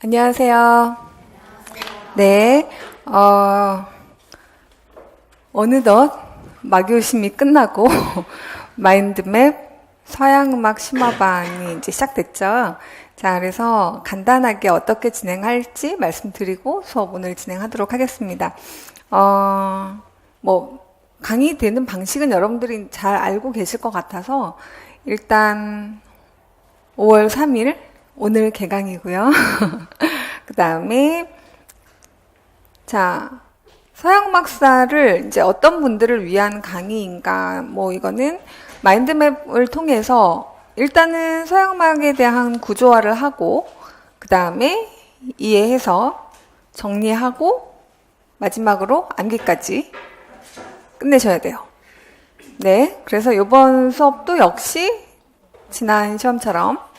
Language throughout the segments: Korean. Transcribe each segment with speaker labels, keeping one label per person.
Speaker 1: 안녕하세요. 네, 어느덧 마교심이 끝나고 마인드맵 서양음악 심화반이 이제 시작됐죠. 자, 그래서 간단하게 어떻게 진행할지 말씀드리고 수업 오늘 진행하도록 하겠습니다. 강의되는 방식은 여러분들이 잘 알고 계실 것 같아서 일단 5월 3일 오늘 개강이고요. 그 다음에 자 서양음악사를 이제 어떤 분들을 위한 강의인가 이거는 마인드맵을 통해서 일단은 서양음악에 대한 구조화를 하고 그 다음에 이해해서 정리하고 마지막으로 암기까지 끝내셔야 돼요. 네, 그래서 이번 수업도 역시 지난 시험처럼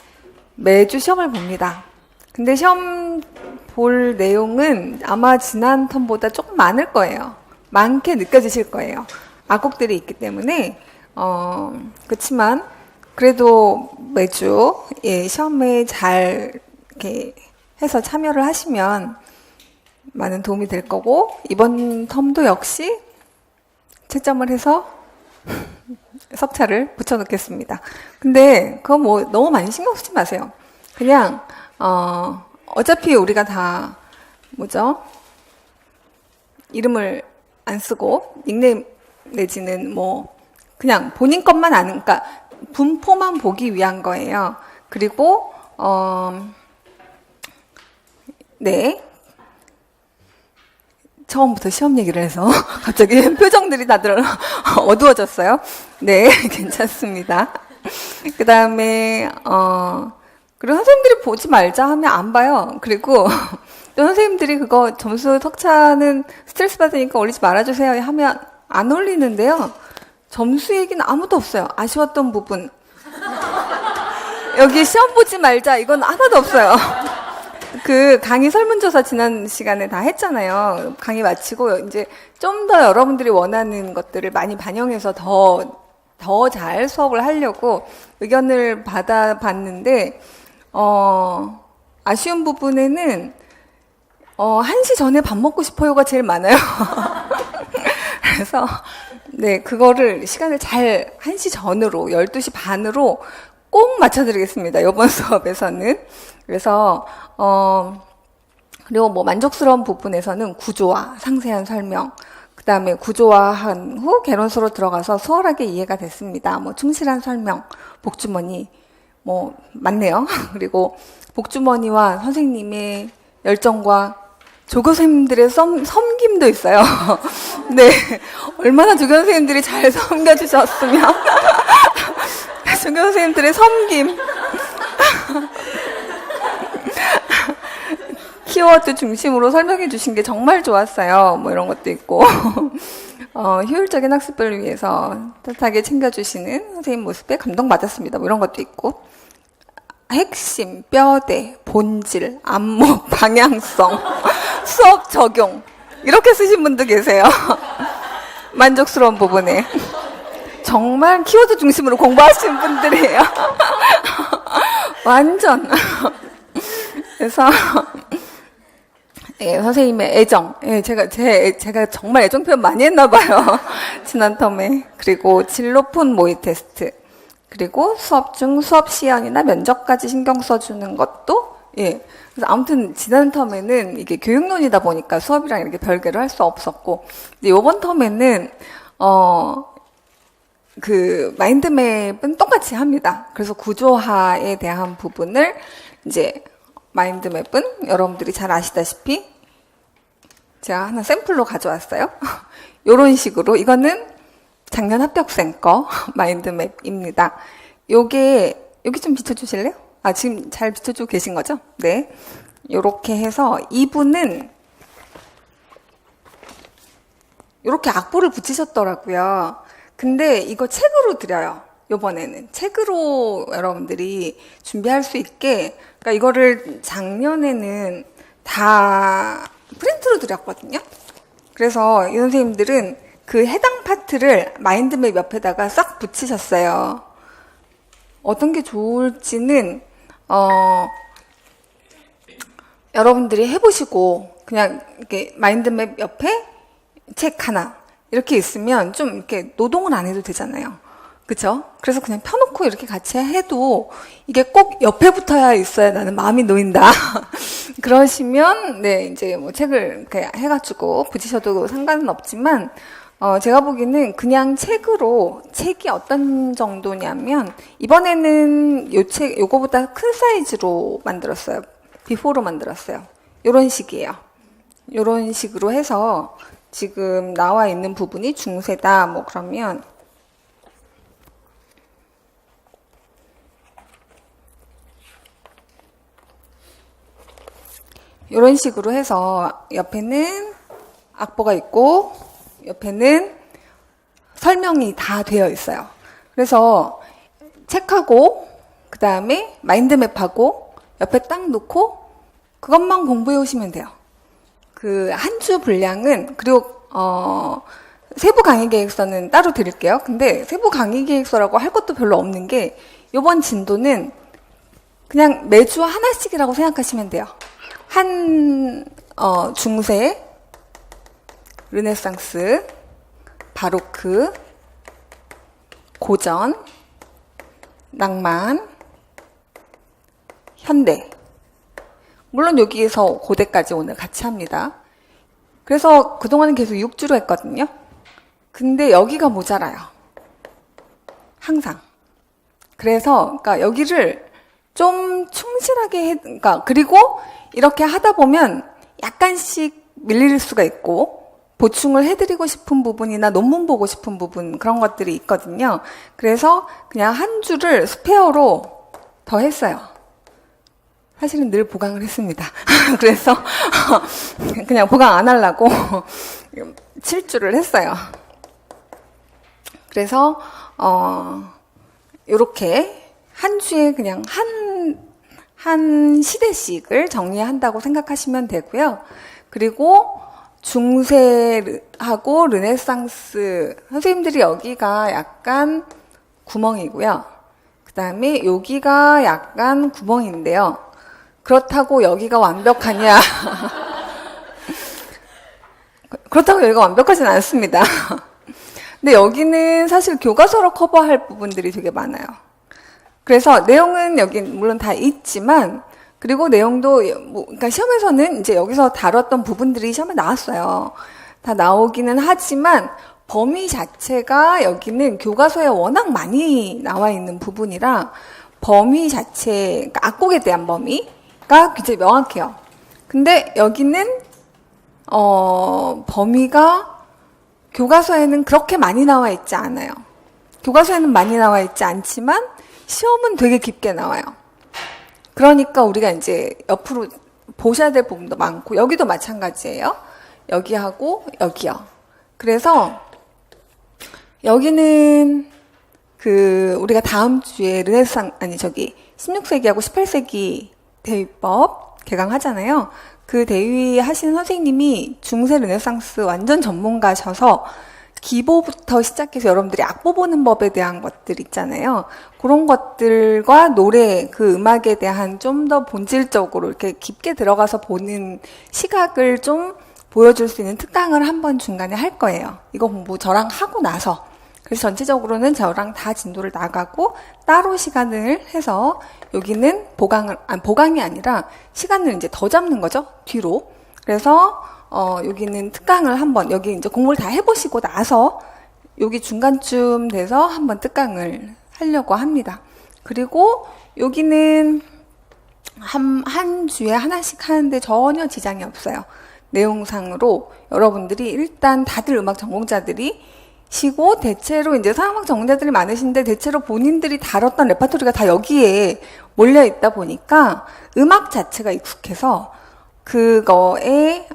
Speaker 1: 매주 시험을 봅니다. 근데 시험 볼 내용은 아마 지난 텀보다 조금 많을 거예요. 많게 느껴지실 거예요. 악곡들이 있기 때문에 그렇지만 그래도 매주 시험에 잘 이렇게 해서 참여를 하시면 많은 도움이 될 거고 이번 텀도 역시 채점을 해서 석차를 붙여놓겠습니다. 근데 그거 너무 많이 신경 쓰지 마세요. 그냥 어차피 우리가 다 이름을 안 쓰고 닉네임 내지는 그냥 본인 것만 아는, 그러니까 분포만 보기 위한 거예요. 그리고 네. 처음부터 시험 얘기를 해서 갑자기 표정들이 다들 어두워졌어요. 네, 괜찮습니다. 그 다음에 그리고 선생님들이 보지 말자 하면 안 봐요. 그리고 또 선생님들이 그거 점수 석차는 스트레스 받으니까 올리지 말아주세요 하면 안 올리는데요. 점수 얘기는 아무도 없어요. 아쉬웠던 부분 여기 시험 보지 말자 이건 하나도 없어요. 그 강의 설문조사 지난 시간에 다 했잖아요. 강의 마치고 이제 좀 더 여러분들이 원하는 것들을 많이 반영해서 더 잘 수업을 하려고 의견을 받아봤는데 아쉬운 부분에는 1시 전에 밥 먹고 싶어요가 제일 많아요. 그래서 네, 그거를 시간을 잘 1시 전으로 12시 반으로 꼭 맞춰드리겠습니다. 이번 수업에서는. 그래서 그리고 만족스러운 부분에서는 구조화, 상세한 설명, 그 다음에 구조화한 후 개론서로 들어가서 수월하게 이해가 됐습니다. 충실한 설명, 복주머니, 맞네요. 그리고 복주머니와 선생님의 열정과 조교선생님들의 섬김도 있어요. 네, 얼마나 조교선생님들이 잘 섬겨주셨으면 조교선생님들의 섬김 키워드 중심으로 설명해 주신 게 정말 좋았어요. 이런 것도 있고 효율적인 학습을 위해서 따뜻하게 챙겨주시는 선생님 모습에 감동받았습니다. 이런 것도 있고 핵심, 뼈대, 본질, 안목, 방향성, 수업 적용 이렇게 쓰신 분도 계세요. 만족스러운 부분에 정말 키워드 중심으로 공부하신 분들이에요. 완전. 그래서 선생님의 애정, 제가 정말 애정 표현 많이 했나 봐요. 지난 텀에. 그리고 질 높은 모의 테스트. 그리고 수업 중 수업 시연이나 면접까지 신경 써주는 것도, 그래서 아무튼 지난 텀에는 이게 교육론이다 보니까 수업이랑 이렇게 별개로 할 수 없었고, 근데 요번 텀에는, 마인드맵은 똑같이 합니다. 그래서 구조화에 대한 부분을 이제 마인드맵은 여러분들이 잘 아시다시피 제가 하나 샘플로 가져왔어요. 이런 식으로 이거는 작년 합격생 거 마인드맵입니다. 여기 좀 비춰주실래요? 지금 잘 비춰주고 계신 거죠? 네. 요렇게 해서 2부는 요렇게 악보를 붙이셨더라고요. 근데 이거 책으로 드려요. 요번에는 책으로 여러분들이 준비할 수 있게, 그러니까 이거를 작년에는 다 프린트로 드렸거든요. 그래서 이 선생님들은 그 해당 파트를 마인드맵 옆에다가 싹 붙이셨어요. 어떤 게 좋을지는 여러분들이 해보시고 그냥 이렇게 마인드맵 옆에 책 하나 이렇게 있으면 좀 이렇게 노동을 안 해도 되잖아요. 그쵸? 그래서 그냥 펴놓고 이렇게 같이 해도 이게 꼭 옆에 붙어야 있어야 나는 마음이 놓인다. 그러시면, 네, 이제 뭐 책을 이렇게 해가지고 붙이셔도 상관은 없지만, 제가 보기에는 그냥 책이 어떤 정도냐면, 이번에는 요거보다 큰 사이즈로 만들었어요. 비포로 만들었어요. 요런 식이에요. 요런 식으로 해서 지금 나와 있는 부분이 중세다, 뭐 그러면, 이런 식으로 해서 옆에는 악보가 있고 옆에는 설명이 다 되어 있어요. 그래서 책하고 그 다음에 마인드맵하고 옆에 딱 놓고 그것만 공부해 오시면 돼요. 그 한 주 분량은 그리고 세부 강의 계획서는 따로 드릴게요. 근데 세부 강의 계획서라고 할 것도 별로 없는 게 이번 진도는 그냥 매주 하나씩이라고 생각하시면 돼요. 중세, 르네상스, 바로크, 고전, 낭만, 현대. 물론 여기에서 고대까지 오늘 같이 합니다. 그래서 그동안은 계속 6주로 했거든요. 근데 여기가 모자라요. 항상. 그래서, 그러니까 여기를 좀 충실하게 그러니까 그리고 이렇게 하다 보면 약간씩 밀릴 수가 있고 보충을 해드리고 싶은 부분이나 논문 보고 싶은 부분 그런 것들이 있거든요. 그래서 그냥 한 주를 스페어로 더 했어요. 사실은 늘 보강을 했습니다. 그래서 그냥 보강 안 하려고 7주를 했어요. 그래서 요렇게 한 주에 그냥 한 시대씩을 정리한다고 생각하시면 되고요. 그리고 중세하고 르네상스 선생님들이 여기가 약간 구멍이고요. 그 다음에 여기가 약간 구멍인데요. 그렇다고 여기가 완벽하냐? 그렇다고 여기가 완벽하진 않습니다. 근데 여기는 사실 교과서로 커버할 부분들이 되게 많아요. 그래서 내용은 여기 물론 다 있지만 그리고 내용도 그러니까 시험에서는 이제 여기서 다뤘던 부분들이 시험에 나왔어요. 다 나오기는 하지만 범위 자체가 여기는 교과서에 워낙 많이 나와 있는 부분이라 범위 자체, 그러니까 악곡에 대한 범위가 굉장히 명확해요. 근데 여기는 범위가 교과서에는 그렇게 많이 나와 있지 않아요. 교과서에는 많이 나와 있지 않지만 시험은 되게 깊게 나와요. 그러니까 우리가 이제 옆으로 보셔야 될 부분도 많고 여기도 마찬가지예요. 여기하고 여기요. 그래서 여기는 우리가 다음 주에 16세기하고 18세기 대위법 개강하잖아요. 그 대위 하시는 선생님이 중세 르네상스 완전 전문가셔서 기보부터 시작해서 여러분들이 악보 보는 법에 대한 것들 있잖아요. 그런 것들과 노래, 그 음악에 대한 좀 더 본질적으로 이렇게 깊게 들어가서 보는 시각을 좀 보여줄 수 있는 특강을 한번 중간에 할 거예요. 이거 공부 저랑 하고 나서. 그래서 전체적으로는 저랑 다 진도를 나가고 따로 시간을 해서 여기는 보강이 아니라 시간을 이제 더 잡는 거죠. 뒤로. 그래서 여기는 특강을 한번, 여기 이제 공부를 다 해보시고 나서 여기 중간쯤 돼서 한번 특강을 하려고 합니다. 그리고 여기는 한 주에 하나씩 하는데 전혀 지장이 없어요. 내용상으로 여러분들이 일단 다들 음악 전공자들이 시고 대체로 이제 서양음악 전공자들이 많으신데 대체로 본인들이 다뤘던 레파토리가 다 여기에 몰려 있다 보니까 음악 자체가 익숙해서 그거에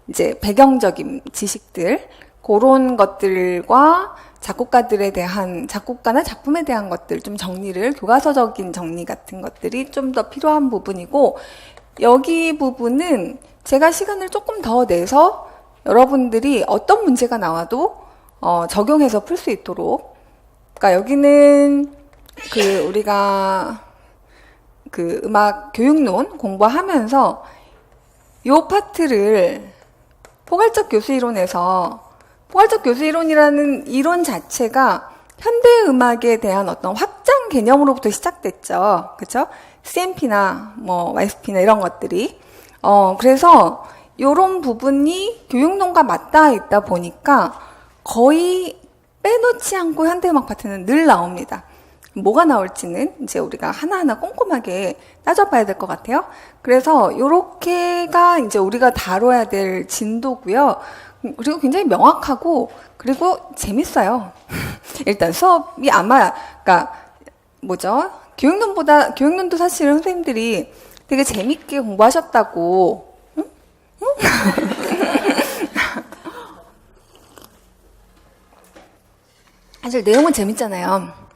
Speaker 1: 이제 배경적인 지식들 그런 것들과 작곡가나 작품에 대한 것들 좀 정리를 교과서적인 정리 같은 것들이 좀 더 필요한 부분이고 여기 부분은 제가 시간을 조금 더 내서 여러분들이 어떤 문제가 나와도 적용해서 풀 수 있도록 그러니까 여기는 우리가 음악 교육론 공부하면서 요 파트를 포괄적 교수 이론에서 포괄적 교수 이론이라는 이론 자체가 현대 음악에 대한 어떤 확장 개념으로부터 시작됐죠. 그렇죠? CMP나 뭐 YSP나 이런 것들이 그래서 요런 부분이 교육론과 맞닿아 있다 보니까 거의 빼놓지 않고 현대 음악 파트는 늘 나옵니다. 뭐가 나올지는 이제 우리가 하나하나 꼼꼼하게 따져봐야 될 것 같아요. 그래서 요렇게가 이제 우리가 다뤄야 될 진도고요. 그리고 굉장히 명확하고 그리고 재밌어요. 일단 수업이 아마 그러니까 뭐죠? 교육론도 사실은 선생님들이 되게 재밌게 공부하셨다고. 응? 응? 사실 내용은 재밌잖아요.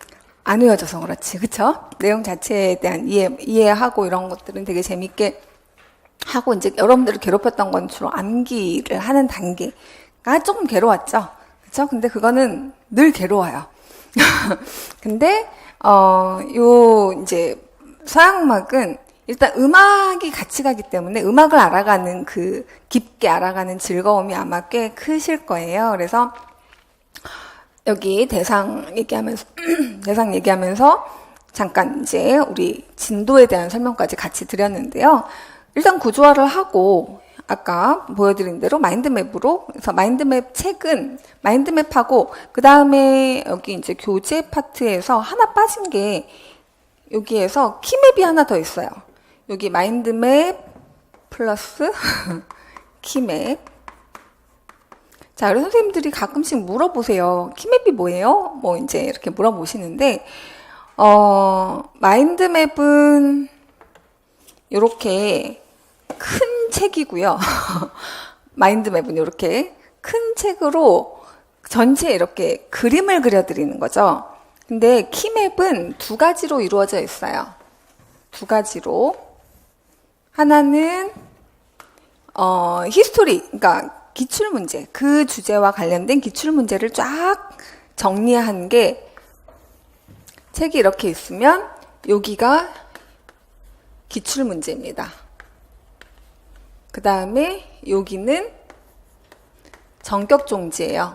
Speaker 1: 안 외워져서 그렇지, 그쵸? 내용 자체에 대한 이해하고 이런 것들은 되게 재밌게 하고, 이제 여러분들을 괴롭혔던 건 주로 암기를 하는 단계가 조금 괴로웠죠? 그쵸? 근데 그거는 늘 괴로워요. 근데, 이제, 서양음악은 일단 음악이 같이 가기 때문에 음악을 알아가는 깊게 알아가는 즐거움이 아마 꽤 크실 거예요. 그래서, 여기 대상 얘기하면서 잠깐 이제 우리 진도에 대한 설명까지 같이 드렸는데요. 일단 구조화를 하고 아까 보여드린 대로 마인드맵으로, 그래서 마인드맵 책은 마인드맵하고 그 다음에 여기 이제 교재 파트에서 하나 빠진 게 여기에서 키맵이 하나 더 있어요. 여기 마인드맵 플러스 키맵. 자, 그래서 선생님들이 가끔씩 물어보세요. 키맵이 뭐예요? 뭐 이제 이렇게 물어보시는데, 마인드맵은 이렇게 큰 책이고요. 마인드맵은 이렇게 큰 책으로 전체에 이렇게 그림을 그려드리는 거죠. 근데 키맵은 두 가지로 이루어져 있어요. 두 가지로. 하나는, 히스토리, 그러니까 기출문제, 그 주제와 관련된 기출문제를 쫙 정리한 게 책이 이렇게 있으면 여기가 기출문제입니다. 그 다음에 여기는 전격종지예요.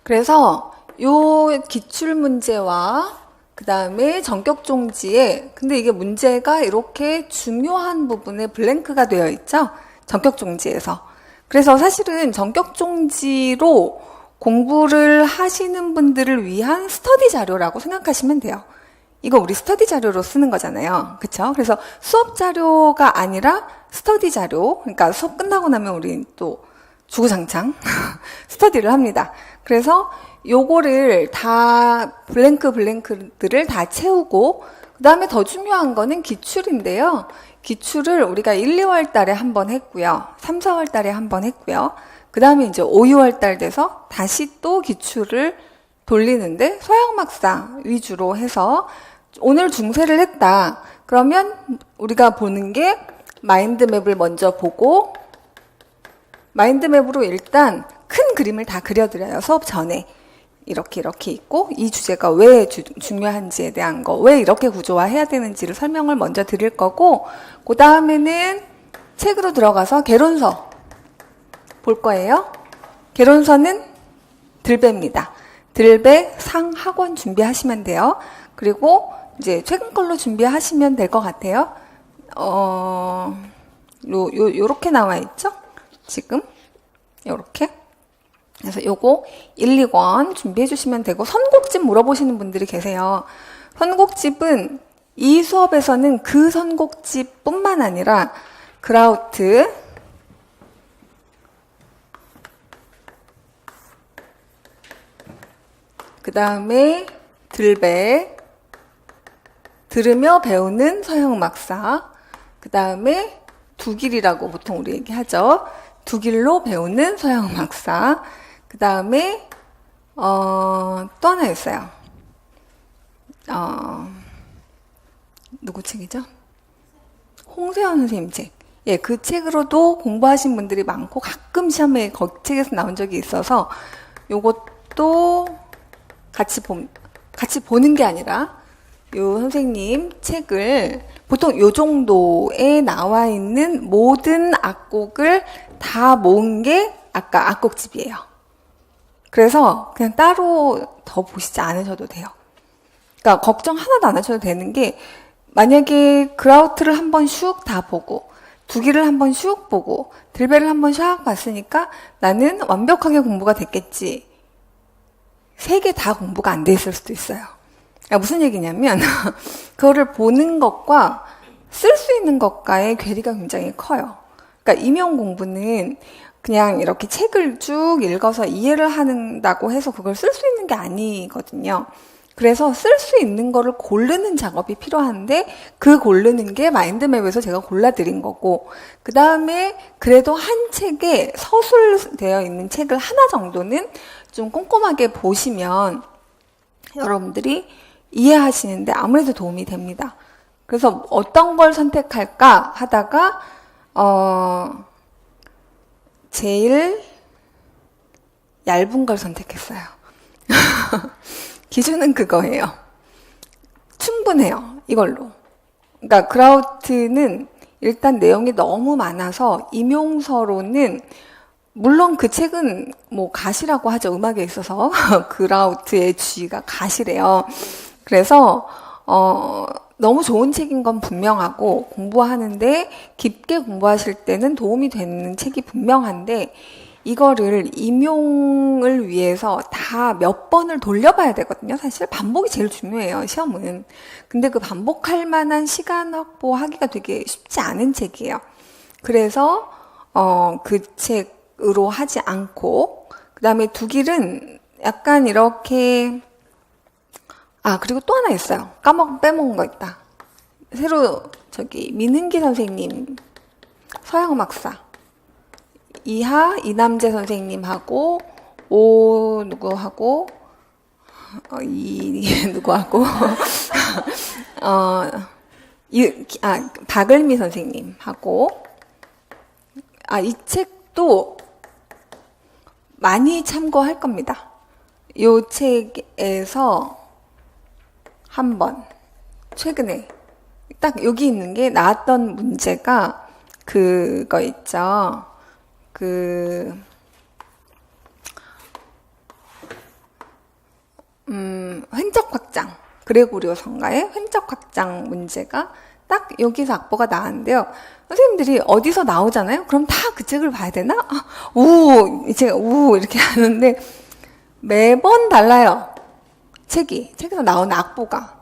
Speaker 1: 그래서 요 기출문제와 그 다음에 전격종지에, 근데 이게 문제가 이렇게 중요한 부분에 블랭크가 되어 있죠? 전격종지에서. 그래서 사실은 전격종지로 공부를 하시는 분들을 위한 스터디 자료라고 생각하시면 돼요. 이거 우리 스터디 자료로 쓰는 거잖아요. 그쵸? 그래서 수업 자료가 아니라 스터디 자료, 그러니까 수업 끝나고 나면 우리 또 주구장창 스터디를 합니다. 그래서 요거를 다 블랭크들을 다 채우고 그 다음에 더 중요한 거는 기출인데요. 기출을 우리가 1, 2월 달에 한 번 했고요. 3, 4월 달에 한 번 했고요. 그 다음에 이제 5, 6월 달 돼서 다시 또 기출을 돌리는데 서양음악사 위주로 해서 오늘 중세를 했다. 그러면 우리가 보는 게 마인드맵을 먼저 보고 마인드맵으로 일단 큰 그림을 다 그려드려요. 수업 전에. 이렇게 있고 이 주제가 왜 중요한지에 대한 거, 왜 이렇게 구조화해야 되는지를 설명을 먼저 드릴 거고 그 다음에는 책으로 들어가서 개론서 볼 거예요. 개론서는 들배입니다. 들배 상학원 준비하시면 돼요. 그리고 이제 최근 걸로 준비하시면 될 것 같아요. 요렇게 나와 있죠? 지금 요렇게. 그래서 요거 1, 2권 준비해 주시면 되고, 선곡집 물어보시는 분들이 계세요. 선곡집은 이 수업에서는 그 선곡집 뿐만 아니라 그라우트, 그 다음에 들배, 들으며 배우는 서양음악사, 그 다음에 두길이라고 보통 우리 얘기하죠. 두길로 배우는 서양음악사, 그 다음에 또 하나 있어요. 누구 책이죠? 홍세현 선생님 책. 예, 그 책으로도 공부하신 분들이 많고 가끔 시험에 그 책에서 나온 적이 있어서 요것도 같이 보는 게 아니라 요 선생님 책을 보통 요 정도에 나와 있는 모든 악곡을 다 모은 게 아까 악곡집이에요. 그래서 그냥 따로 더 보시지 않으셔도 돼요. 그러니까 걱정 하나도 안 하셔도 되는 게 만약에 그라우트를 한번 슉 다 보고 두기를 한번 슉 보고 들배를 한번 샥 봤으니까 나는 완벽하게 공부가 됐겠지. 세 개 다 공부가 안 돼 있을 수도 있어요. 그러니까 무슨 얘기냐면 그거를 보는 것과 쓸 수 있는 것과의 괴리가 굉장히 커요. 그러니까 임용 공부는 그냥 이렇게 책을 쭉 읽어서 이해를 한다고 해서 그걸 쓸 수 있는 게 아니거든요. 그래서 쓸 수 있는 거를 고르는 작업이 필요한데 그 고르는 게 마인드맵에서 제가 골라드린 거고 그 다음에 그래도 한 책에 서술되어 있는 책을 하나 정도는 좀 꼼꼼하게 보시면 여러분들이 이해하시는데 아무래도 도움이 됩니다. 그래서 어떤 걸 선택할까 하다가 제일 얇은 걸 선택했어요. 기준은 그거예요. 충분해요. 이걸로. 그러니까 그라우트는 일단 내용이 너무 많아서 임용서로는 물론 그 책은 뭐 가시라고 하죠. 음악에 있어서 그라우트의 G가 가시래요. 그래서 너무 좋은 책인 건 분명하고 공부하는데 깊게 공부하실 때는 도움이 되는 책이 분명한데 이거를 임용을 위해서 다 몇 번을 돌려봐야 되거든요. 사실 반복이 제일 중요해요. 시험은. 근데 그 반복할 만한 시간 확보하기가 되게 쉽지 않은 책이에요. 그래서 그 책으로 하지 않고 그 다음에 두길은 약간 이렇게 그리고 또 하나 있어요. 빼먹은 거 있다. 새로 민은기 선생님 서양음악사 이하 이남재 선생님하고 누구하고 누구하고 박을미 선생님하고 이 책도 많이 참고할 겁니다. 이 책에서 한번 최근에 딱 여기 있는 게 나왔던 문제가 그거 있죠. 횡적 확장, 그레고리오 성가의 횡적 확장 문제가 딱 여기서 악보가 나왔는데요. 선생님들이 어디서 나오잖아요? 그럼 다 그 책을 봐야 되나? 이렇게 하는데 매번 달라요. 책에서 나온 악보가.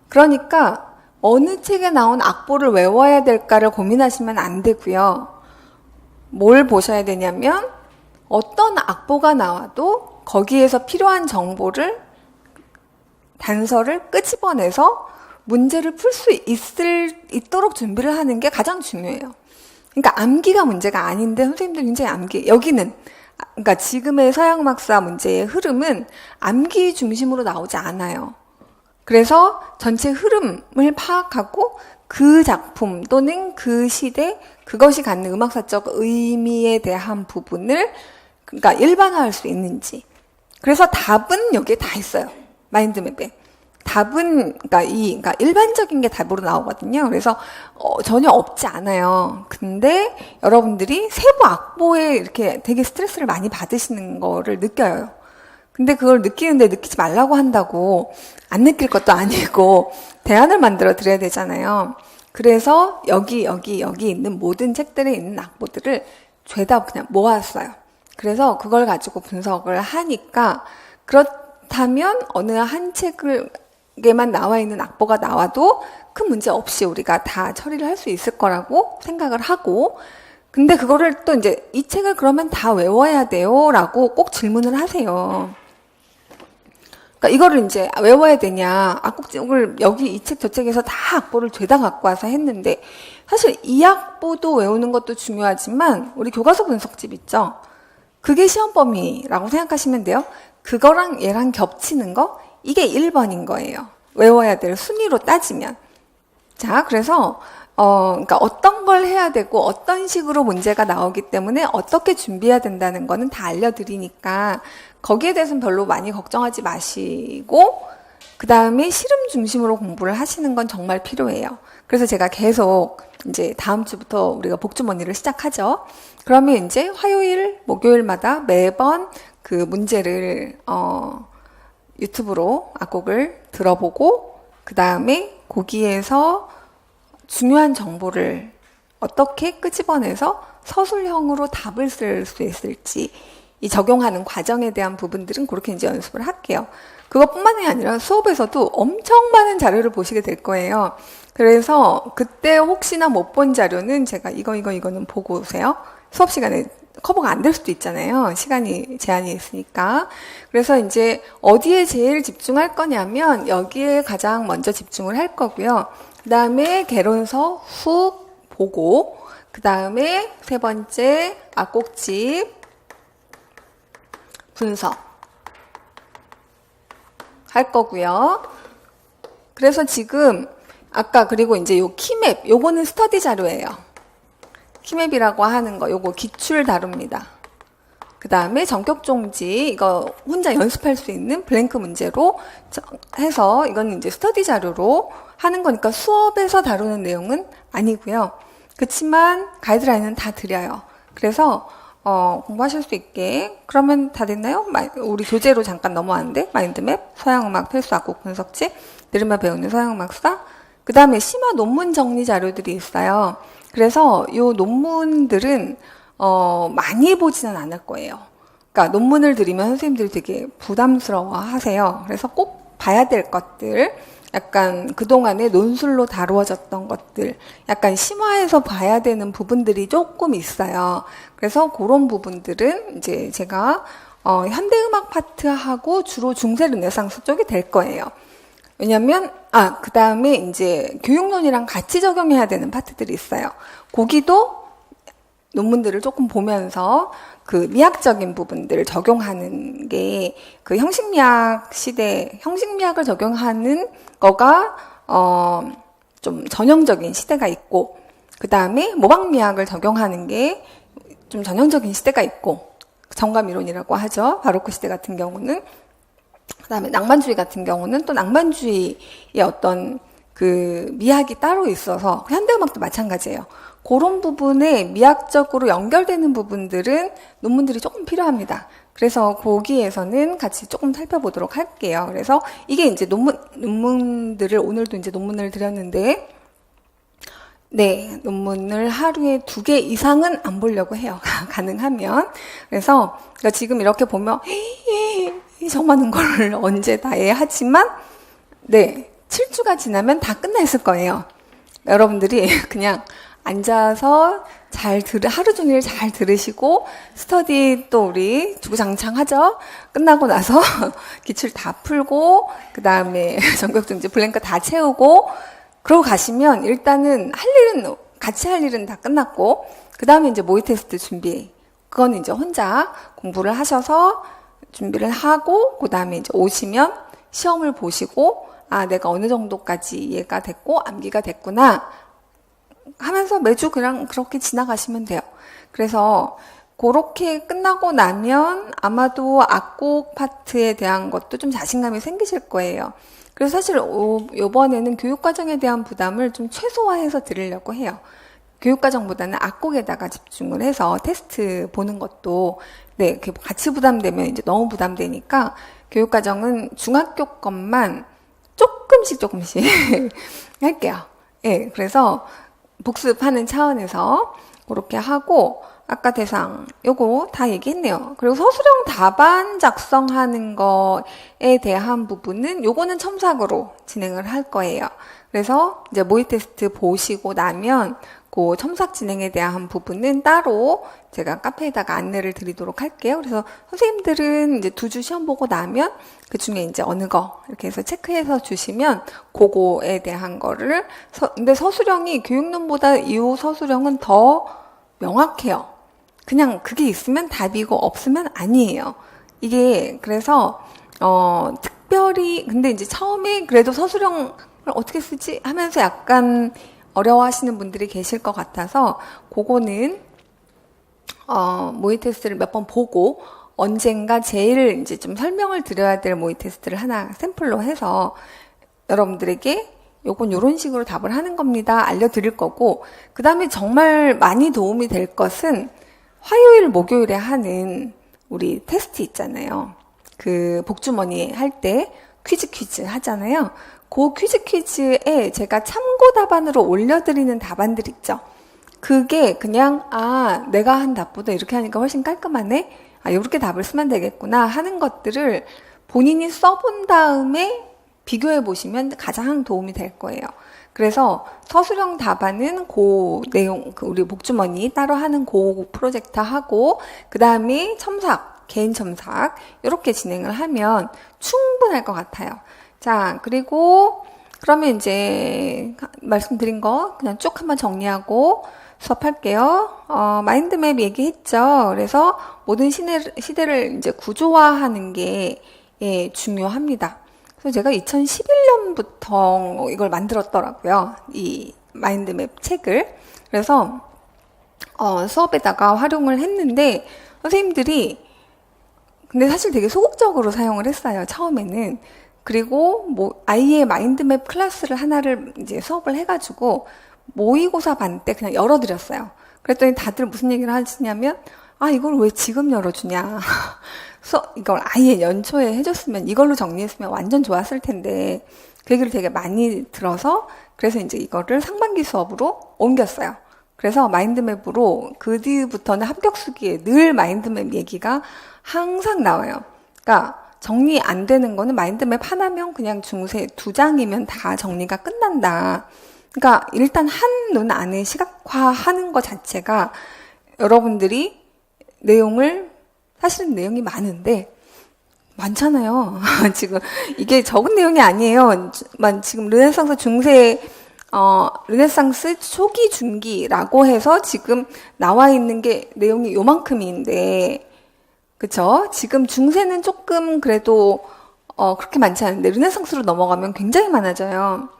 Speaker 1: 그러니까 어느 책에 나온 악보를 외워야 될까를 고민하시면 안 되고요. 뭘 보셔야 되냐면 어떤 악보가 나와도 거기에서 필요한 정보를 단서를 끄집어내서 문제를 풀 수 있도록 준비를 하는 게 가장 중요해요. 그러니까 암기가 문제가 아닌데 선생님들 굉장히 여기는 그러니까 지금의 서양음악사 문제의 흐름은 암기 중심으로 나오지 않아요. 그래서 전체 흐름을 파악하고 그 작품 또는 그 시대 그것이 갖는 음악사적 의미에 대한 부분을 그러니까 일반화할 수 있는지. 그래서 답은 여기에 다 있어요. 마인드맵에. 답은 그러니까 일반적인 게 답으로 나오거든요. 그래서 전혀 없지 않아요. 근데 여러분들이 세부 악보에 이렇게 되게 스트레스를 많이 받으시는 거를 느껴요. 근데 그걸 느끼는데 느끼지 말라고 한다고 안 느낄 것도 아니고 대안을 만들어 드려야 되잖아요. 그래서 여기 있는 모든 책들에 있는 악보들을 죄다 그냥 모았어요. 그래서 그걸 가지고 분석을 하니까 그렇다면 어느 한 책에만 나와 있는 악보가 나와도 큰 문제 없이 우리가 다 처리를 할 수 있을 거라고 생각을 하고 근데 그거를 또 이제 이 책을 그러면 다 외워야 돼요? 라고 꼭 질문을 하세요. 그러니까 이거를 이제 외워야 되냐, 악곡을 여기 이 책 저 책에서 다 악보를 죄다 갖고 와서 했는데 사실 이 악보도 외우는 것도 중요하지만 우리 교과서 분석집 있죠? 그게 시험 범위라고 생각하시면 돼요. 그거랑 얘랑 겹치는 거 이게 1번인 거예요. 외워야 될 순위로 따지면. 자, 그래서 그러니까 어떤 걸 해야 되고 어떤 식으로 문제가 나오기 때문에 어떻게 준비해야 된다는 거는 다 알려드리니까 거기에 대해서는 별로 많이 걱정하지 마시고 그 다음에 실험 중심으로 공부를 하시는 건 정말 필요해요. 그래서 제가 계속 이제 다음 주부터 우리가 복주머니를 시작하죠. 그러면 이제 화요일, 목요일마다 매번 그 문제를 유튜브로 악곡을 들어보고 그 다음에 거기에서 중요한 정보를 어떻게 끄집어내서 서술형으로 답을 쓸 수 있을지 이 적용하는 과정에 대한 부분들은 그렇게 이제 연습을 할게요. 그것뿐만이 아니라 수업에서도 엄청 많은 자료를 보시게 될 거예요. 그래서 그때 혹시나 못 본 자료는 제가 이거는 보고 오세요. 수업 시간에 커버가 안 될 수도 있잖아요. 시간이 제한이 있으니까. 그래서 이제 어디에 제일 집중할 거냐면 여기에 가장 먼저 집중을 할 거고요. 그 다음에 개론서 훅 보고 그 다음에 세 번째 악곡집 분석 할 거고요. 그래서 지금 아까 그리고 이제 요 키맵 요거는 스터디 자료예요. 키맵이라고 하는 거 요거 기출 다룹니다. 그 다음에 전격 종지 이거 혼자 연습할 수 있는 블랭크 문제로 해서 이건 이제 스터디 자료로 하는 거니까 수업에서 다루는 내용은 아니고요. 그렇지만 가이드라인은 다 드려요. 그래서 공부하실 수 있게. 그러면 다 됐나요? 우리 교재로 잠깐 넘어왔는데 마인드맵, 서양음악 필수 악곡 분석집, 들으며 배우는 서양음악 수다. 그 다음에 심화 논문 정리 자료들이 있어요. 그래서 이 논문들은 많이 보지는 않을 거예요. 그러니까 논문을 들으면 선생님들이 되게 부담스러워 하세요. 그래서 꼭 봐야 될 것들, 약간 그동안에 논술로 다루어졌던 것들, 약간 심화해서 봐야 되는 부분들이 조금 있어요. 그래서 그런 부분들은 이제 제가 현대음악 파트하고 주로 중세 르네상스 쪽이 될 거예요. 왜냐면 그 다음에 이제 교육론이랑 같이 적용해야 되는 파트들이 있어요. 거기도 논문들을 조금 보면서 그 미학적인 부분들을 적용하는 게 그 형식미학 시대, 형식미학을 적용하는 거가 좀 전형적인 시대가 있고, 그 다음에 모방미학을 적용하는 게 좀 전형적인 시대가 있고, 정감이론이라고 하죠. 바로크 시대 같은 경우는. 그 다음에 낭만주의 같은 경우는 또 낭만주의의 어떤 그 미학이 따로 있어서 현대음악도 마찬가지예요. 그런 부분에 미학적으로 연결되는 부분들은 논문들이 조금 필요합니다. 그래서 거기에서는 같이 조금 살펴보도록 할게요. 그래서 이게 이제 논문들을 오늘도 이제 논문을 드렸는데, 네, 논문을 하루에 2개 이상은 안 보려고 해요. 가능하면. 그래서 그러니까 지금 이렇게 보면 저 많은 걸 언제 다 해 하지만 네, 7주가 지나면 다 끝나 있을 거예요. 여러분들이 그냥 앉아서 하루 종일 잘 들으시고 스터디 또 우리 주구장창 하죠. 끝나고 나서 기출 다 풀고 그 다음에 전격증지 블랭크 다 채우고 그러고 가시면 일단은 같이 할 일은 다 끝났고 그 다음에 이제 모의 테스트 준비. 그건 이제 혼자 공부를 하셔서 준비를 하고 그 다음에 이제 오시면 시험을 보시고 내가 어느 정도까지 이해가 됐고 암기가 됐구나 하면서 매주 그냥 그렇게 지나가시면 돼요. 그래서 그렇게 끝나고 나면 아마도 악곡 파트에 대한 것도 좀 자신감이 생기실 거예요. 그래서 사실 이번에는 교육과정에 대한 부담을 좀 최소화해서 드리려고 해요. 교육과정보다는 악곡에다가 집중을 해서 테스트 보는 것도 네, 같이 부담되면 이제 너무 부담되니까 교육과정은 중학교 것만 조금씩 할게요. 예, 그래서 복습하는 차원에서 그렇게 하고 아까 대상 요거 다 얘기했네요. 그리고 서술형 답안 작성하는 거에 대한 부분은 요거는 첨삭으로 진행을 할 거예요. 그래서 이제 모의 테스트 보시고 나면 그 첨삭 진행에 대한 부분은 따로 제가 카페에다가 안내를 드리도록 할게요. 그래서 선생님들은 이제 2주 시험 보고 나면 그 중에 이제 어느 거 이렇게 해서 체크해서 주시면 그거에 대한 거를 근데 서술형이 교육론보다 이 서술형은 더 명확해요. 그냥 그게 있으면 답이고 없으면 아니에요. 이게 그래서 특별히 근데 이제 처음에 그래도 서술형을 어떻게 쓰지 하면서 약간 어려워하시는 분들이 계실 것 같아서 그거는 모의 테스트를 몇 번 보고 언젠가 제일 이제 좀 설명을 드려야 될 모의 테스트를 하나 샘플로 해서 여러분들에게 요건 요런 식으로 답을 하는 겁니다. 알려드릴 거고, 그 다음에 정말 많이 도움이 될 것은 화요일, 목요일에 하는 우리 테스트 있잖아요. 그 복주머니 할 때 퀴즈 하잖아요. 그 퀴즈에 제가 참고 답안으로 올려드리는 답안들 있죠. 그게 그냥 내가 한 답보다 이렇게 하니까 훨씬 깔끔하네. 이렇게 답을 쓰면 되겠구나 하는 것들을 본인이 써본 다음에 비교해 보시면 가장 도움이 될 거예요. 그래서 서술형 답안은 그 내용, 우리 복주머니 따로 하는 그 프로젝트 하고, 그 다음에 첨삭, 개인 첨삭, 이렇게 진행을 하면 충분할 것 같아요. 자, 그리고 그러면 이제 말씀드린 거 그냥 쭉 한번 정리하고 수업할게요. 마인드맵 얘기했죠. 그래서 모든 시대를 이제 구조화하는 게 중요합니다. 그래서 제가 2011년부터 이걸 만들었더라고요. 이 마인드맵 책을. 그래서 수업에다가 활용을 했는데 선생님들이 근데 사실 되게 소극적으로 사용을 했어요. 처음에는. 그리고 아이의 마인드맵 클래스를 하나를 이제 수업을 해가지고 모의고사 반 때 그냥 열어드렸어요. 그랬더니 다들 무슨 얘기를 하시냐면 이걸 왜 지금 열어주냐. 이걸 아예 연초에 해줬으면 이걸로 정리했으면 완전 좋았을 텐데 그 얘기를 되게 많이 들어서 그래서 이제 이거를 상반기 수업으로 옮겼어요. 그래서 마인드맵으로 그 뒤부터는 합격수기에 늘 마인드맵 얘기가 항상 나와요. 그러니까 정리 안 되는 거는 마인드맵 하나면 그냥 중세 2장이면 다 정리가 끝난다. 그러니까 일단 한눈 안에 시각화하는 것 자체가 여러분들이 사실은 내용이 많잖아요. 지금 이게 적은 내용이 아니에요. 지금 르네상스 중세, 르네상스 초기 중기라고 해서 지금 나와 있는 게 내용이 요만큼인데, 그쵸? 지금 중세는 조금 그래도, 그렇게 많지 않은데, 르네상스로 넘어가면 굉장히 많아져요.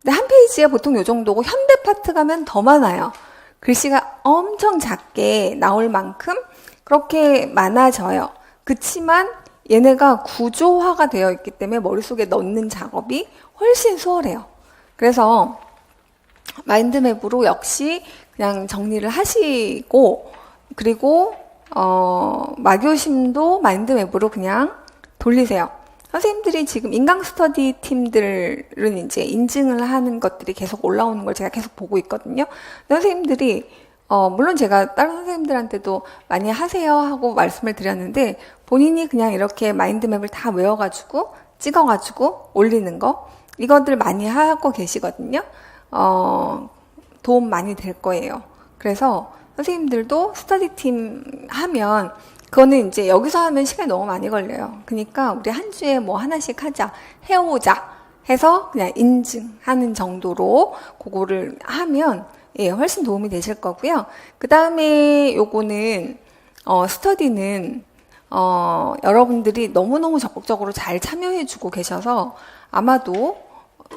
Speaker 1: 근데 한 페이지에 보통 요 정도고, 현대 파트 가면 더 많아요. 글씨가 엄청 작게 나올 만큼 그렇게 많아져요. 그치만 얘네가 구조화가 되어 있기 때문에 머릿속에 넣는 작업이 훨씬 수월해요. 그래서 마인드맵으로 역시 그냥 정리를 하시고, 그리고 마교심도 마인드맵으로 그냥 돌리세요. 선생님들이 지금 인강 스터디 팀들은 이제 인증을 하는 것들이 계속 올라오는 걸 제가 계속 보고 있거든요. 선생님들이 물론 제가 다른 선생님들한테도 많이 하세요 하고 말씀을 드렸는데 본인이 그냥 이렇게 마인드맵을 다 외워가지고 찍어가지고 올리는 거 이것들 많이 하고 계시거든요. 도움 많이 될 거예요. 그래서 선생님들도 스터디팀 하면 그거는 이제 여기서 하면 시간이 너무 많이 걸려요. 그러니까 우리 한 주에 뭐 하나씩 해오자 해서 그냥 인증하는 정도로 그거를 하면 훨씬 도움이 되실 거고요. 그 다음에 요거는 스터디는 여러분들이 너무너무 적극적으로 잘 참여해주고 계셔서 아마도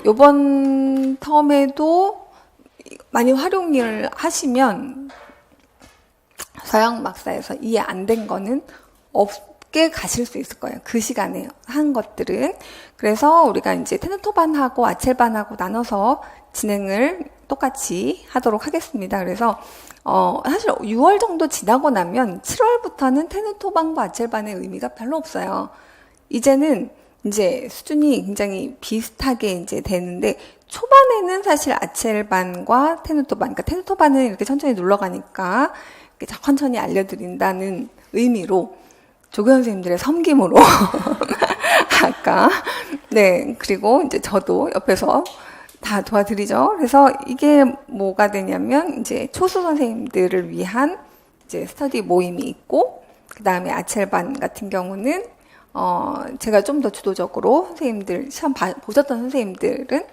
Speaker 1: 요번 텀에도 많이 활용을 하시면 서양막사에서 이해 안 된 거는 없게 가실 수 있을 거예요. 그 시간에 한 것들은. 그래서 우리가 이제 테누토반하고 아첼반하고 나눠서 진행을 똑같이 하도록 하겠습니다. 그래서 사실 6월 정도 지나고 나면 7월부터는 테누토반과 아첼반의 의미가 별로 없어요. 이제는 이제 수준이 굉장히 비슷하게 이제 되는데 초반에는 사실 아첼반과 테누토반, 그러니까 테누토반은 이렇게 천천히 눌러가니까 이렇게 천천히 알려드린다는 의미로 조교 선생님들의 섬김으로 아까 그리고 이제 저도 옆에서 다 도와드리죠. 그래서 이게 뭐가 되냐면 이제 초수 선생님들을 위한 이제 스터디 모임이 있고 그 다음에 아첼반 같은 경우는 제가 좀 더 주도적으로 선생님들 시험 보셨던 선생님들은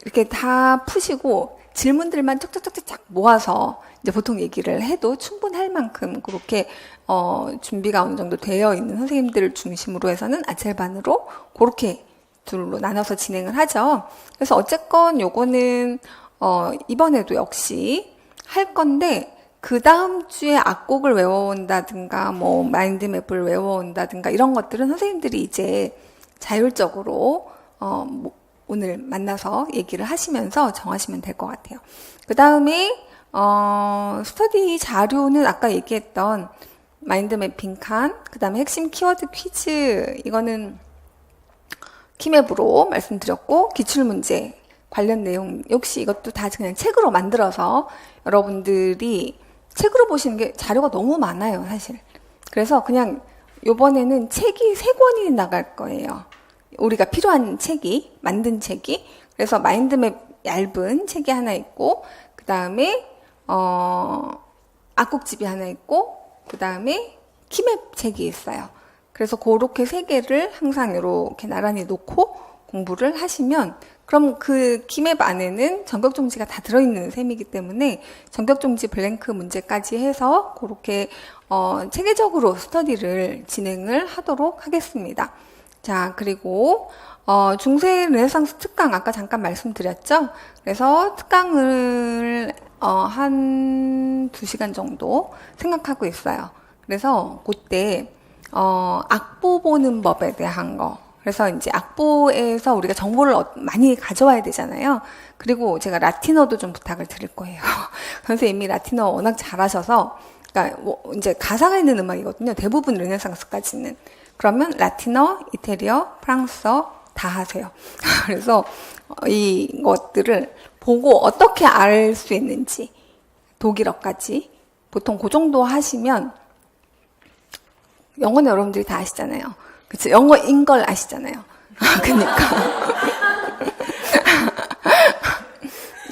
Speaker 1: 이렇게 다 푸시고 질문들만 쫙쫙쫙쫙 모아서 이제 보통 얘기를 해도 충분할 만큼 그렇게 준비가 어느 정도 되어 있는 선생님들을 중심으로 해서는 아첼반으로 그렇게 둘로 나눠서 진행을 하죠. 그래서 어쨌건 요거는 이번에도 역시 할 건데 그 다음 주에 악곡을 외워온다든가, 뭐, 마인드맵을 외워온다든가, 이런 것들은 선생님들이 이제 자율적으로, 뭐 오늘 만나서 얘기를 하시면서 정하시면 될 것 같아요. 그 다음에, 스터디 자료는 아까 얘기했던 마인드맵핑 칸, 그 다음에 핵심 키워드 퀴즈, 이거는 키맵으로 말씀드렸고, 기출문제 관련 내용, 역시 이것도 다 그냥 책으로 만들어서 여러분들이 책으로 보시는 게 자료가 너무 많아요, 사실. 그래서 그냥 요번에는 책이 3권이 나갈 거예요. 우리가 필요한 책이, 만든 책이. 그래서 마인드맵 얇은 책이 하나 있고, 그 다음에, 악곡집이 하나 있고, 그 다음에 키맵 책이 있어요. 그래서 그렇게 3개를 항상 이렇게 나란히 놓고 공부를 하시면, 그럼 그 키맵 안에는 전격종지가 다 들어있는 셈이기 때문에 전격종지 블랭크 문제까지 해서 그렇게 체계적으로 스터디를 진행을 하도록 하겠습니다. 자, 그리고 중세 르네상스 특강 아까 잠깐 말씀드렸죠? 그래서 특강을 한 2시간 정도 생각하고 있어요. 그래서 그때 악보 보는 법에 대한 거, 그래서 이제 악보에서 우리가 정보를 많이 가져와야 되잖아요. 그리고 제가 라틴어도 좀 부탁을 드릴 거예요. 선생님이 라틴어 워낙 잘하셔서, 그러니까 이제 가사가 있는 음악이거든요. 대부분 르네상스까지는. 그러면 라틴어, 이태리어, 프랑스어 다 하세요. 그래서 이것들을 보고 어떻게 알 수 있는지, 독일어까지 보통 그 정도 하시면, 영어는 여러분들이 다 아시잖아요. 그치? 영어인 걸 아시잖아요. 그러니까.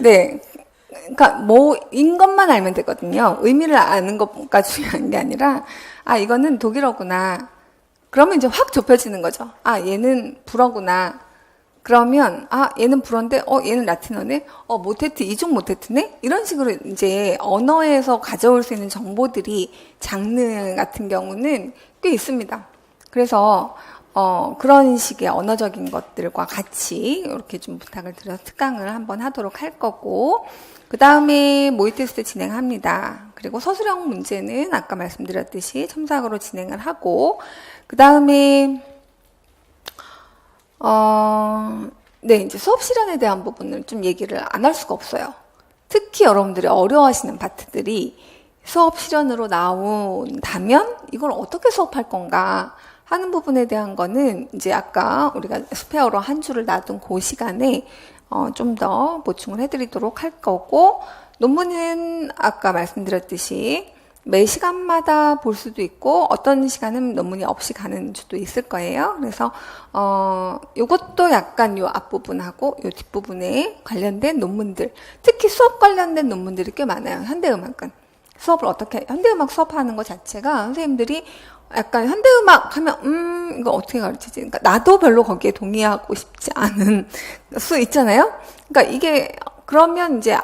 Speaker 1: 네. 그러니까 뭐인 것만 알면 되거든요. 의미를 아는 것가 중요한 게 아니라, 아, 이거는 독일어구나. 그러면 이제 확 좁혀지는 거죠. 아, 얘는 불어구나. 그러면, 아, 얘는 불어인데, 얘는 라틴어네? 모테트, 이중 모테트네? 이런 식으로 이제 언어에서 가져올 수 있는 정보들이 장르 같은 경우는 꽤 있습니다. 그래서, 그런 식의 언어적인 것들과 같이 이렇게 좀 부탁을 드려서 특강을 한번 하도록 할 거고, 그 다음에 모의 테스트 진행합니다. 그리고 서술형 문제는 아까 말씀드렸듯이 첨삭으로 진행을 하고, 그 다음에, 네, 이제 수업 실현에 대한 부분을 좀 얘기를 안 할 수가 없어요. 특히 여러분들이 어려워하시는 파트들이 수업 실현으로 나온다면 이걸 어떻게 수업할 건가 하는 부분에 대한 거는 이제 아까 우리가 스페어로 한 줄을 놔둔 그 시간에 좀 더 보충을 해드리도록 할 거고, 논문은 아까 말씀드렸듯이 매 시간마다 볼 수도 있고 어떤 시간은 논문이 없이 가는 주도 있을 거예요. 그래서 요것도 약간 요 앞부분하고 요 뒷부분에 관련된 논문들, 특히 수업 관련된 논문들이 꽤 많아요. 현대음악은 수업을 어떻게, 현대음악 수업하는 것 자체가 선생님들이 약간 현대음악 하면 이거 어떻게 가르치지? 그러니까 나도 별로 거기에 동의하고 싶지 않은 수 있잖아요. 그러니까 이게 그러면 이제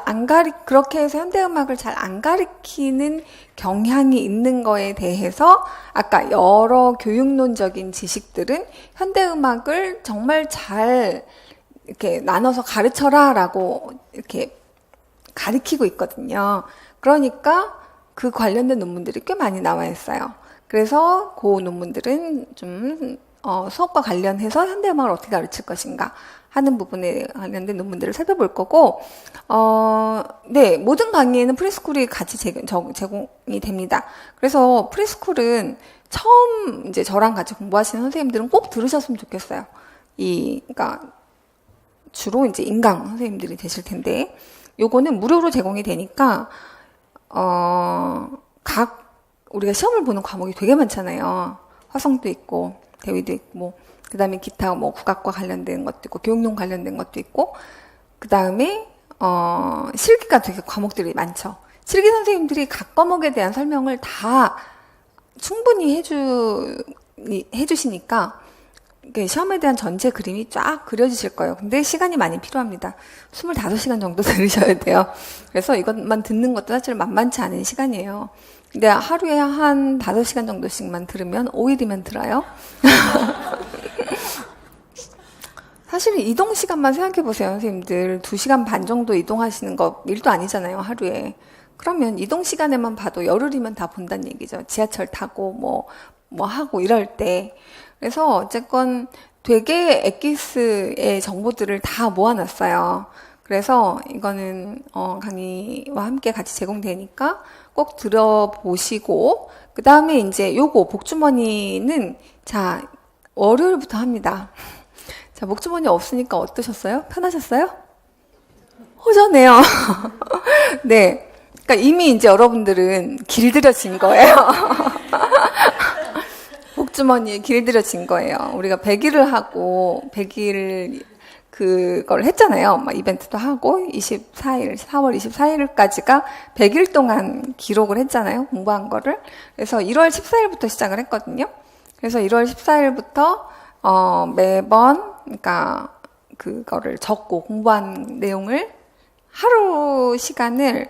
Speaker 1: 그렇게 해서 현대음악을 잘 안 가르치는 경향이 있는 거에 대해서 아까 여러 교육론적인 지식들은 현대음악을 정말 잘 이렇게 나눠서 가르쳐라라고 이렇게 가르치고 있거든요. 그러니까 그 관련된 논문들이 꽤 많이 나와 있어요. 그래서 그 논문들은 좀 수업과 관련해서 현대음악을 어떻게 가르칠 것인가 하는 부분에 관련된 논문들을 살펴볼 거고, 네, 모든 강의에는 프리스쿨이 같이 제공이 됩니다. 그래서 프리스쿨은 처음 이제 저랑 같이 공부하시는 선생님들은 꼭 들으셨으면 좋겠어요. 그러니까 주로 이제 인강 선생님들이 되실 텐데, 요거는 무료로 제공이 되니까, 우리가 시험을 보는 과목이 되게 많잖아요. 화성도 있고, 대위도 있고, 그 다음에 기타 뭐 국악과 관련된 것도 있고, 교육론 관련된 것도 있고, 그 다음에, 실기가 되게 과목들이 많죠. 실기 선생님들이 각 과목에 대한 설명을 다 충분히 해주시니까, 시험에 대한 전체 그림이 쫙 그려지실 거예요. 근데 시간이 많이 필요합니다. 25시간 정도 들으셔야 돼요. 그래서 이것만 듣는 것도 사실 만만치 않은 시간이에요. 근데 하루에 한 5시간 정도씩만 들으면 5일이면 들어요. 사실 이동 시간만 생각해 보세요, 선생님들. 2시간 반 정도 이동하시는 거 일도 아니잖아요, 하루에. 그러면 이동 시간에만 봐도 열흘이면 다 본다는 얘기죠. 지하철 타고 뭐 하고 이럴 때. 그래서 어쨌건 되게 엑기스의 정보들을 다 모아놨어요. 그래서 이거는 강의와 함께 같이 제공되니까 꼭 들어보시고, 그 다음에 이제 요거 복주머니는 자 월요일부터 합니다. 자, 목주머니 없으니까 어떠셨어요? 편하셨어요? 허전해요. 네. 그러니까 이미 이제 여러분들은 길들여진 거예요. 목주머니에 길들여진 거예요. 우리가 100일을 하고 100일 그걸 했잖아요. 막 이벤트도 하고 24일, 4월 24일까지가 100일 동안 기록을 했잖아요. 공부한 거를. 그래서 1월 14일부터 시작을 했거든요. 그래서 1월 14일부터 매번 그러니까 그거를 적고 공부한 내용을 하루 시간을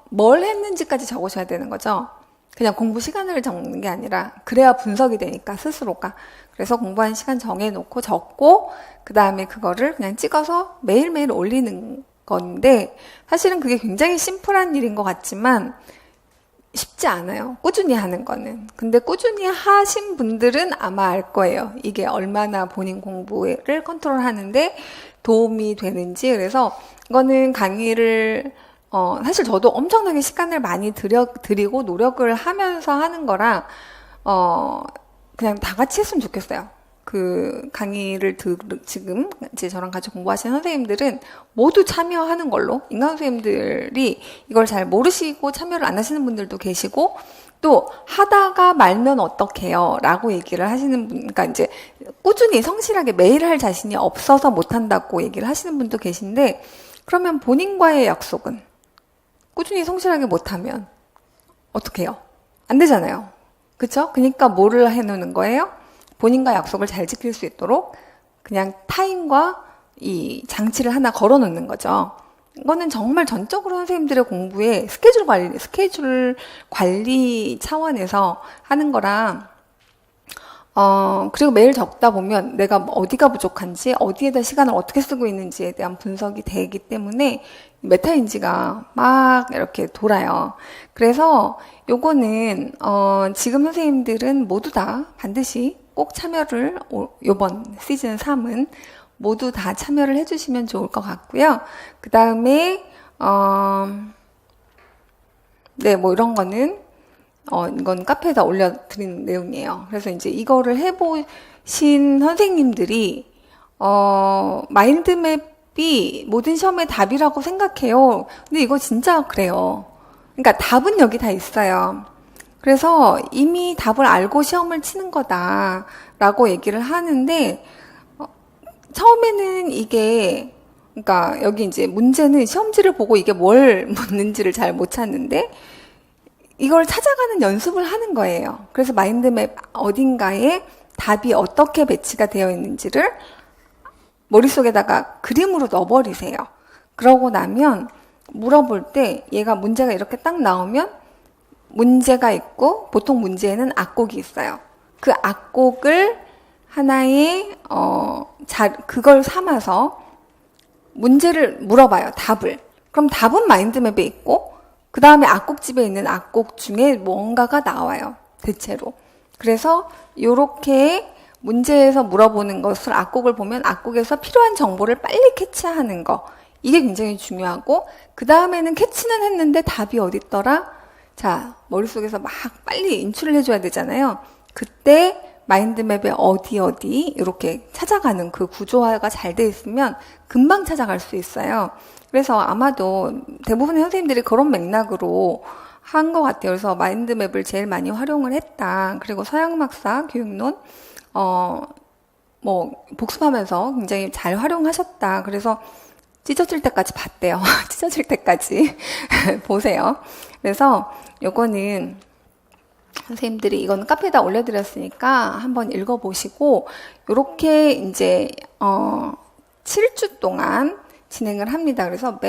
Speaker 1: 뭘 했는지까지 적으셔야 되는 거죠. 그냥 공부 시간을 적는 게 아니라 그래야 분석이 되니까 스스로가. 그래서 공부한 시간 정해놓고 적고 그 다음에 그거를 그냥 찍어서 매일매일 올리는 건데 사실은 그게 굉장히 심플한 일인 것 같지만 쉽지 않아요. 꾸준히 하는 거는. 근데 꾸준히 하신 분들은 아마 알 거예요. 이게 얼마나 본인 공부를 컨트롤하는데 도움이 되는지. 그래서 이거는 강의를 사실 저도 엄청나게 시간을 많이 드리고 노력을 하면서 하는 거라 그냥 다 같이 했으면 좋겠어요. 그 강의를 지금 이제 저랑 같이 공부하시는 선생님들은 모두 참여하는 걸로. 인강 선생님들이 이걸 잘 모르시고 참여를 안 하시는 분들도 계시고 또 하다가 말면 어떡해요 라고 얘기를 하시는 분, 그러니까 이제 꾸준히 성실하게 매일 할 자신이 없어서 못한다고 얘기를 하시는 분도 계신데 그러면 본인과의 약속은 꾸준히 성실하게 못하면 어떡해요? 안 되잖아요. 그쵸? 그러니까 뭐를 해놓는 거예요? 본인과 약속을 잘 지킬 수 있도록 그냥 타임과 이 장치를 하나 걸어 놓는 거죠. 이거는 정말 전적으로 선생님들의 공부에 스케줄 관리 차원에서 하는 거라, 그리고 매일 적다 보면 내가 어디가 부족한지, 어디에다 시간을 어떻게 쓰고 있는지에 대한 분석이 되기 때문에 메타인지가 막 이렇게 돌아요. 그래서 요거는, 지금 선생님들은 모두 다 반드시 꼭 참여를, 요번 시즌 3은 모두 다 참여를 해주시면 좋을 것 같고요. 그 다음에, 네, 뭐 이런 거는, 이건 카페에다 올려드린 내용이에요. 그래서 이제 이거를 해보신 선생님들이, 마인드맵이 모든 시험의 답이라고 생각해요. 근데 이거 진짜 그래요. 그러니까 답은 여기 다 있어요. 그래서 이미 답을 알고 시험을 치는 거다라고 얘기를 하는데, 처음에는 이게, 그러니까 여기 이제 문제는 시험지를 보고 이게 뭘 묻는지를 잘 못 찾는데, 이걸 찾아가는 연습을 하는 거예요. 그래서 마인드맵 어딘가에 답이 어떻게 배치가 되어 있는지를 머릿속에다가 그림으로 넣어버리세요. 그러고 나면 물어볼 때 얘가 문제가 이렇게 딱 나오면 문제가 있고 보통 문제에는 악곡이 있어요. 그 악곡을 하나의 그걸 삼아서 문제를 물어봐요. 답을. 그럼 답은 마인드맵에 있고 그 다음에 악곡집에 있는 악곡 중에 뭔가가 나와요. 대체로. 그래서 요렇게 문제에서 물어보는 것을 악곡을 보면 악곡에서 필요한 정보를 빨리 캐치하는 거. 이게 굉장히 중요하고 그 다음에는 캐치는 했는데 답이 어디 있더라? 자, 머릿속에서 막 빨리 인출을 해줘야 되잖아요. 그때 마인드맵에 어디 이렇게 찾아가는 그 구조화가 잘 돼 있으면 금방 찾아갈 수 있어요. 그래서 아마도 대부분의 선생님들이 그런 맥락으로 한 것 같아요. 그래서 마인드맵을 제일 많이 활용을 했다. 그리고 서양막사 교육론 뭐 복습하면서 굉장히 잘 활용하셨다. 그래서 찢어질 때까지 봤대요. 찢어질 때까지 보세요. 그래서 요거는 선생님들이 이건 카페에다 올려드렸으니까 한번 읽어보시고 요렇게 이제 7주 동안 진행을 합니다. 그래서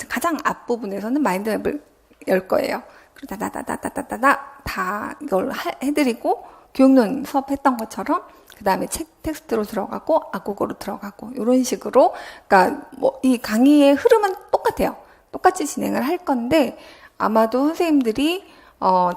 Speaker 1: 가장 앞부분에서는 마인드맵을 열 거예요. 그리고 다다다다다다다 다 이걸 해드리고 교육론 수업했던 것처럼 그 다음에 텍스트로 들어가고 악국어로 들어가고 이런 식으로, 그러니까 뭐 이 강의의 흐름은 똑같아요. 똑같이 진행을 할 건데 아마도 선생님들이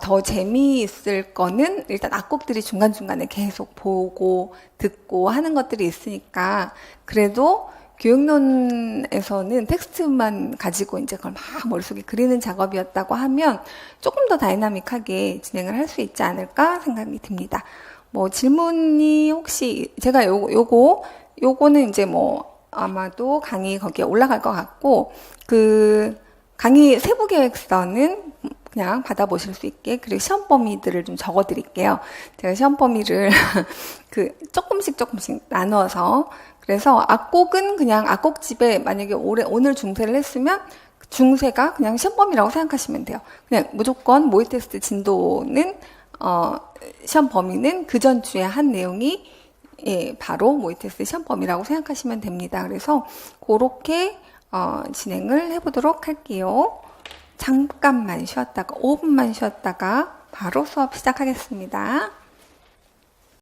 Speaker 1: 더 재미있을 거는 일단 악곡들이 중간중간에 계속 보고 듣고 하는 것들이 있으니까 그래도 교육론에서는 텍스트만 가지고 이제 그걸 막 머릿속에 그리는 작업이었다고 하면 조금 더 다이나믹하게 진행을 할 수 있지 않을까 생각이 듭니다. 뭐 질문이 혹시 제가 요거는 이제 뭐 아마도 강의 거기에 올라갈 것 같고 그 강의 세부 계획서는 그냥 받아보실 수 있게 그리고 시험 범위들을 좀 적어 드릴게요. 제가 시험 범위를 조금씩 나눠서 그래서 악곡은 그냥 악곡집에 만약에 오늘 중세를 했으면 중세가 그냥 시험 범위라고 생각하시면 돼요. 그냥 무조건 모의 테스트 진도는 시험 범위는 그 전주에 한 내용이 바로 모의 테스트 시험 범위라고 생각하시면 됩니다. 그래서 그렇게 진행을 해보도록 할게요. 잠깐만 쉬었다가 5분만 쉬었다가 바로 수업 시작하겠습니다.